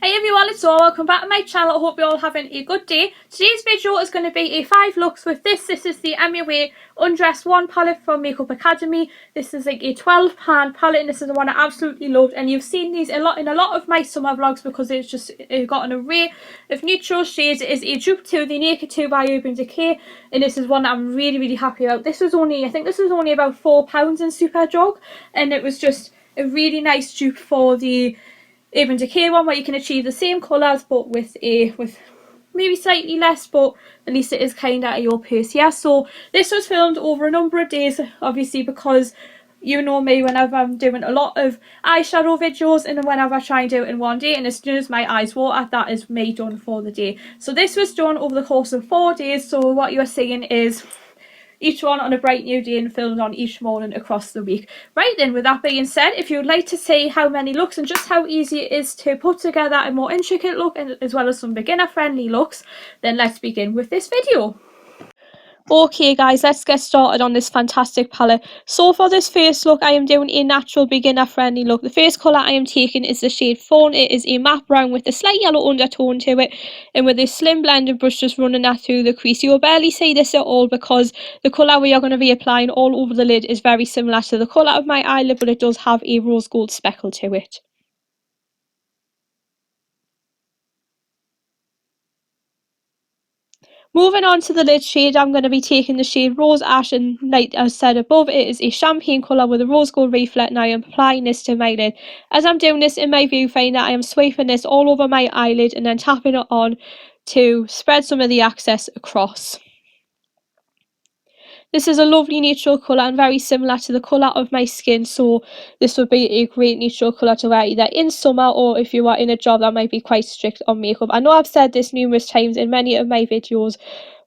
Hey everyone, it's Zoe. Welcome back to my channel. I hope you're all having a good day. Today's video is going to be a 5 looks with this. This is the MUA Undressed 1 palette from Makeup Academy. This is like a £12 palette and this is the one I absolutely loved. And you've seen these in a lot of my summer vlogs because it's just got an array of neutral shades. It is a dupe to the Naked 2 by Urban Decay and this is one that I'm really happy about. This was only, I think this was only about £4 in Superdrug and it was just a really nice dupe for the Urban Decay one where you can achieve the same colours but with maybe slightly less, but at least it is kind of at your pace. Yeah, so this was filmed over a number of days, obviously, because you know me, whenever I'm doing a lot of eyeshadow videos and whenever I try and do it in one day, and as soon as my eyes water, that is me done for the day. So this was done over the course of 4 days, so what you're seeing is each one on a bright new day and filmed on each morning across the week. Right then, with that being said, if you would like to see how many looks and just how easy it is to put together a more intricate look and as well as some beginner friendly looks, then let's begin with this video. Okay guys, let's get started on this fantastic palette. So for this first look, I am doing a natural beginner friendly look. The first colour I am taking is the shade Fawn. It is a matte brown with a slight yellow undertone to it, and with this slim blending brush just running that through the crease. You will barely see this at all because the colour we are going to be applying all over the lid is very similar to the colour of my eyelid, but it does have a rose gold speckle to it. Moving on to the lid shade, I'm going to be taking the shade Rose Ash, and like I said above, it is a champagne colour with a rose gold reflect, and I am applying this to my lid. As I'm doing this in my viewfinder, I am sweeping this all over my eyelid and then tapping it on to spread some of the excess across. This is a lovely neutral colour and very similar to the colour of my skin, so this would be a great neutral colour to wear either in summer or if you are in a job that might be quite strict on makeup. I know I've said this numerous times in many of my videos,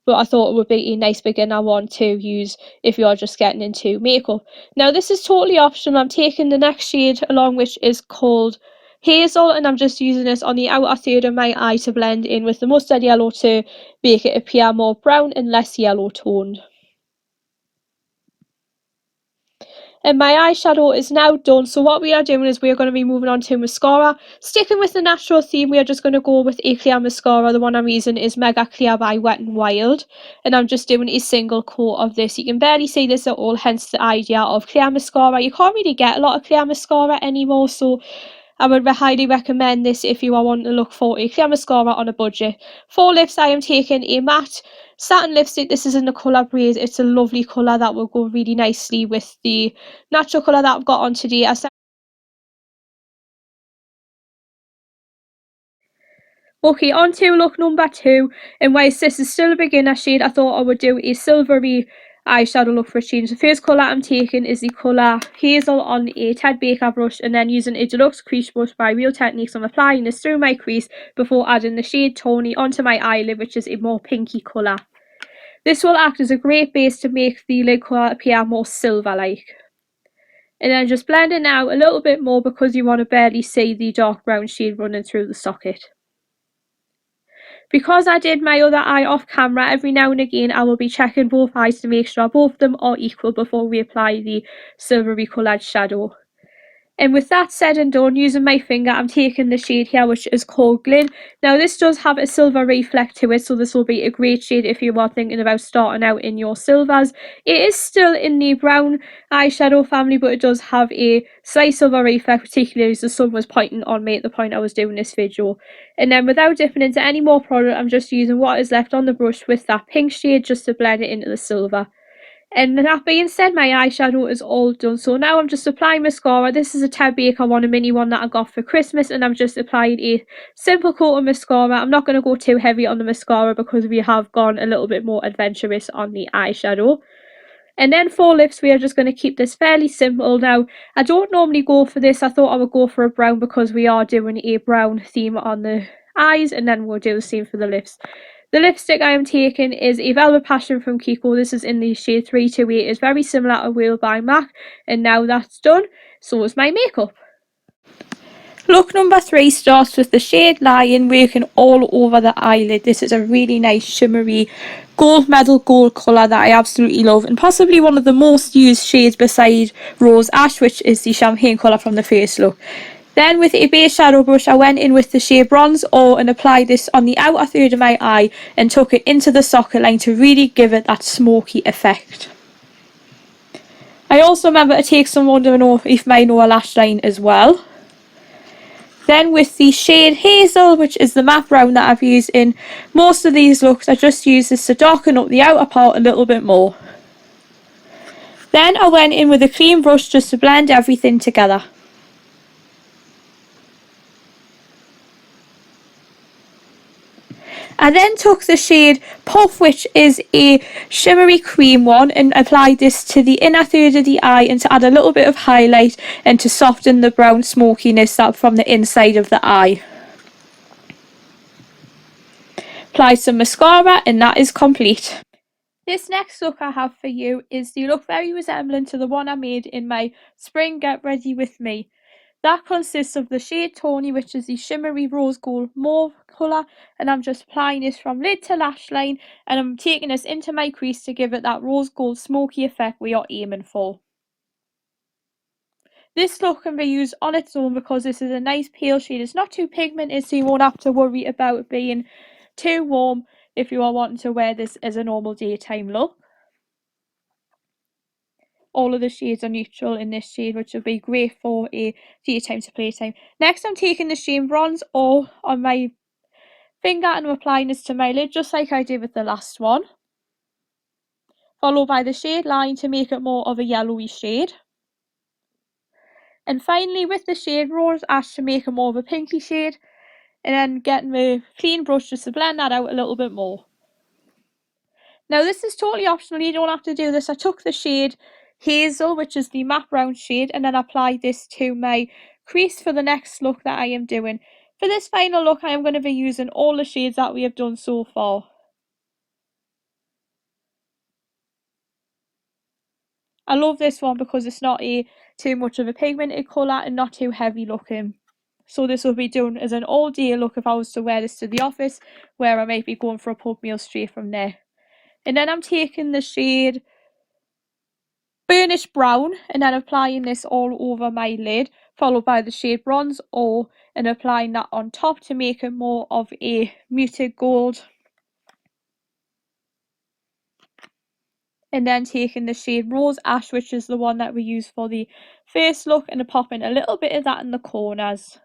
but I thought it would be a nice beginner one to use if you're just getting into makeup. Now this is totally optional. I'm taking the next shade along, which is called Hazel, and I'm just using this on the outer third of my eye to blend in with the mustard yellow to make it appear more brown and less yellow toned. And my eyeshadow is now done, so what we are doing is we are going to be moving on to mascara. Sticking with the natural theme, we are just going to go with a clear mascara. The one I'm using is Mega Clear by Wet n Wild, and I'm just doing a single coat of this. You can barely see this at all, hence the idea of clear mascara. You can't really get a lot of clear mascara anymore, so I would highly recommend this if you are wanting to look for a clear mascara on a budget. For lips, I am taking a matte satin lipstick. This is in the colour Braze. It's a lovely colour that will go really nicely with the natural colour that I've got on today. Okay, on to look number 2, and whilst this is still a beginner shade, I thought I would do a silvery eyeshadow look for a change. The first colour I'm taking is the colour Hazel on a Ted Baker brush, and then using a deluxe crease brush by Real Techniques, I'm applying this through my crease before adding the shade Tawny onto my eyelid, which is a more pinky colour. This will act as a great base to make the lid colour appear more silver-like. And then just blend it out a little bit more because you want to barely see the dark brown shade running through the socket. Because I did my other eye off camera, every now and again I will be checking both eyes to make sure both of them are equal before we apply the silvery coloured shadow. And with that said and done, using my finger, I'm taking the shade here, which is called Glint. Now this does have a silver reflect to it, so this will be a great shade if you are thinking about starting out in your silvers. It is still in the brown eyeshadow family, but it does have a slight silver reflect, particularly as the sun was pointing on me at the point I was doing this video. And then without dipping into any more product, I'm just using what is left on the brush with that pink shade just to blend it into the silver. And that being said, my eyeshadow is all done. So now I'm just applying mascara. This is a Ted Baker one, a mini one that I got for Christmas. And I'm just applying a simple coat of mascara. I'm not going to go too heavy on the mascara because we have gone a little bit more adventurous on the eyeshadow. And then for lips, we are just going to keep this fairly simple. Now, I don't normally go for this. I thought I would go for a brown because we are doing a brown theme on the eyes. And then we'll do the same for the lips. The lipstick I am taking is a Velvet Passion from Kiko. This is in the shade 328. It's very similar to Wheel by MAC. And now that's done, so is my makeup. Look number 3 starts with the shade Lion, working all over the eyelid. This is a really nice shimmery gold medal gold colour that I absolutely love, and possibly one of the most used shades beside Rose Ash, which is the champagne colour from the first look. Then with a base shadow brush, I went in with the shade Bronze Ore and applied this on the outer third of my eye and took it into the socket line to really give it that smoky effect. I also remember to take some underneath my lower lash line as well. Then with the shade Hazel, which is the matte brown that I've used in most of these looks, I just use this to darken up the outer part a little bit more. Then I went in with a cream brush just to blend everything together. I then took the shade Puff, which is a shimmery cream one, and applied this to the inner third of the eye and to add a little bit of highlight and to soften the brown smokiness up from the inside of the eye. Apply some mascara and that is complete. This next look I have for you is the look very resembling to the one I made in my Spring Get Ready With Me. That consists of the shade Tawny, which is the shimmery rose gold mauve colour, and I'm just applying this from lid to lash line, and I'm taking this into my crease to give it that rose gold smoky effect we are aiming for. This look can be used on its own because this is a nice pale shade. It's not too pigmented, so you won't have to worry about it being too warm if you are wanting to wear this as a normal daytime look. All of the shades are neutral in this shade, which will be great for a daytime to playtime. Next, I'm taking the shade Bronze Ore on my finger and I'm applying this to my lid just like I did with the last one. Followed by the shade Line to make it more of a yellowy shade. And finally with the shade Rose Ash to make it more of a pinky shade. And then getting the clean brush just to blend that out a little bit more. Now this is totally optional, you don't have to do this. I took the shade Hazel, which is the matte brown shade, and then applied this to my crease for the next look that I am doing. For this final look I am going to be using all the shades that we have done so far. I love this one because it's not too much of a pigmented colour and not too heavy looking. So this will be done as an all day look if I was to wear this to the office, where I might be going for a pub meal straight from there. And then I'm taking the shade Burnished Brown and then applying this all over my lid, followed by the shade Bronze Ore and applying that on top to make it more of a muted gold. And then taking the shade Rose Ash, which is the one that we use for the first look, and popping a little bit of that in the corners.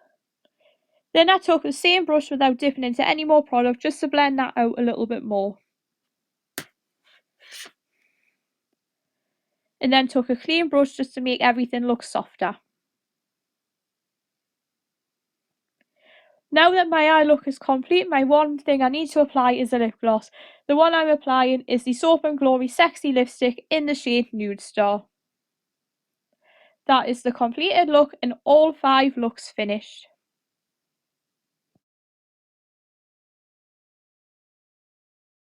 Then I took the same brush without dipping into any more product just to blend that out a little bit more. And then took a clean brush just to make everything look softer. Now that my eye look is complete, my one thing I need to apply is a lip gloss. The one I'm applying is the Soap & Glory Sexy Lipstick in the shade Nude Star. That is the completed look and all 5 looks finished.